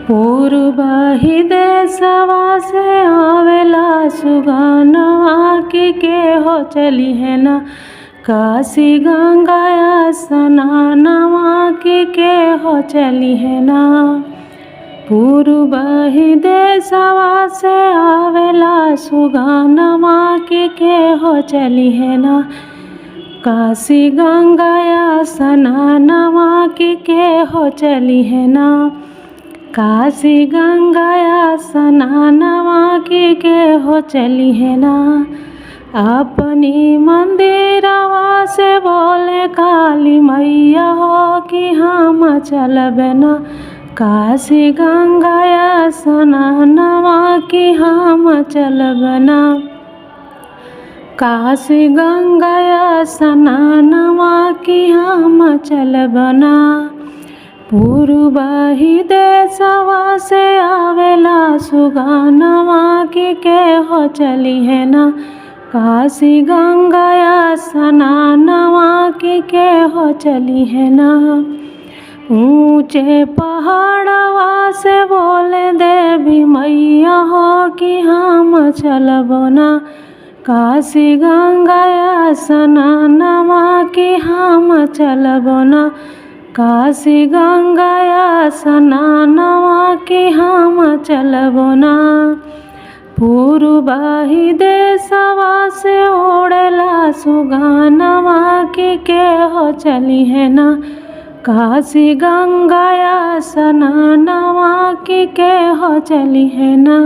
पूर्व ही देशवा से आवेला सुगनवा के हो चली है ना। काशी गंगा स्नानवा के हो चली है ना। पूर्व ही देशवा से आवेला सुगनवा के हो चली है ना। काशी गंगा स्नानवा के हो चली है ना। काशी गंगा स्नानवा के हो चली है ना। अपनी मंदिरवा से बोले काली मैया हो कि हम चलब ना। काशी गंगा स्नानवा कि हम चलब ना। काशी गंगा स्नानवा कि हम चलब ना। पूर्व ही देशवा से आवेला सुगनवा के हो चली है ना। काशी गंगा स्नानवा के हो चली है ना। ऊंचे पहाड़वा से बोले देवी मैया हो कि हम चलब ना। काशी गंगा स्नानवा कि हम चलब ना। काशी गंगा स्नानवा कि हम चलब ना। पूर्व ही देशवा से ओढ़ेला सुगनवा के हो चली है ना। काशी गंगा स्नानवा के हो चली है ना।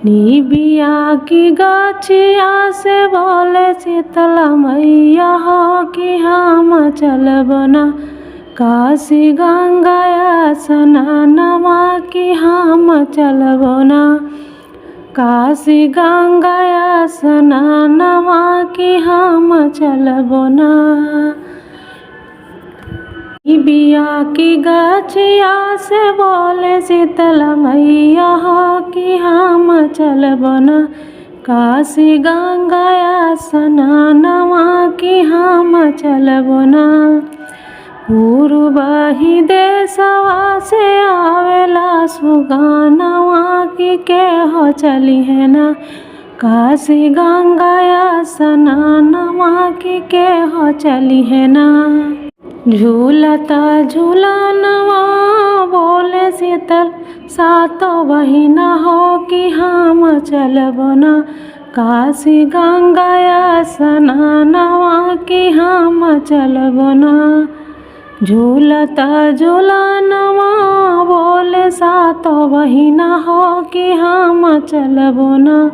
निबिया की गाछिया से बोले शीतला मैया हो कि हम चलब ना। काशी गंगा स्नानवा कि हम चलब ना। काशी गंगा स्नानवा कि हम चलब ना। निबिया की गाछिया से बोले शीतला मैया हो कि हम चलब ना। काशी गंगा स्नानवा कि हम चलब ना। पूर्व ही देशवा से आवेला सुगनवा के हो चली है ना। काशी गंगा स्नानवा के हो चली है ना। झूलता झूलनवा बोले शीतल सातो बहिना हो कि हम चलब ना। काशी गंगा स्नानवा कि हम चलब ना। झूलता झूलनवा बोले सातो बहिना हो कि हम चलब ना।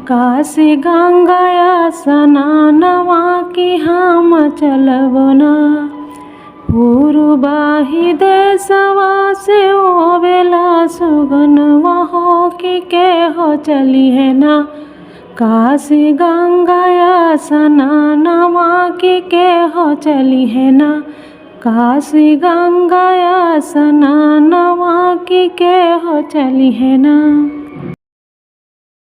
काशी गंगा स्नानवा कि हम चलब ना। पूर्व ही देशवा से आवेला सुगनवा हो के हो चली है ना। काशी गंगा स्नानवा के हो चली है ना। काशी गंगा स्नानवा के हो चली है ना।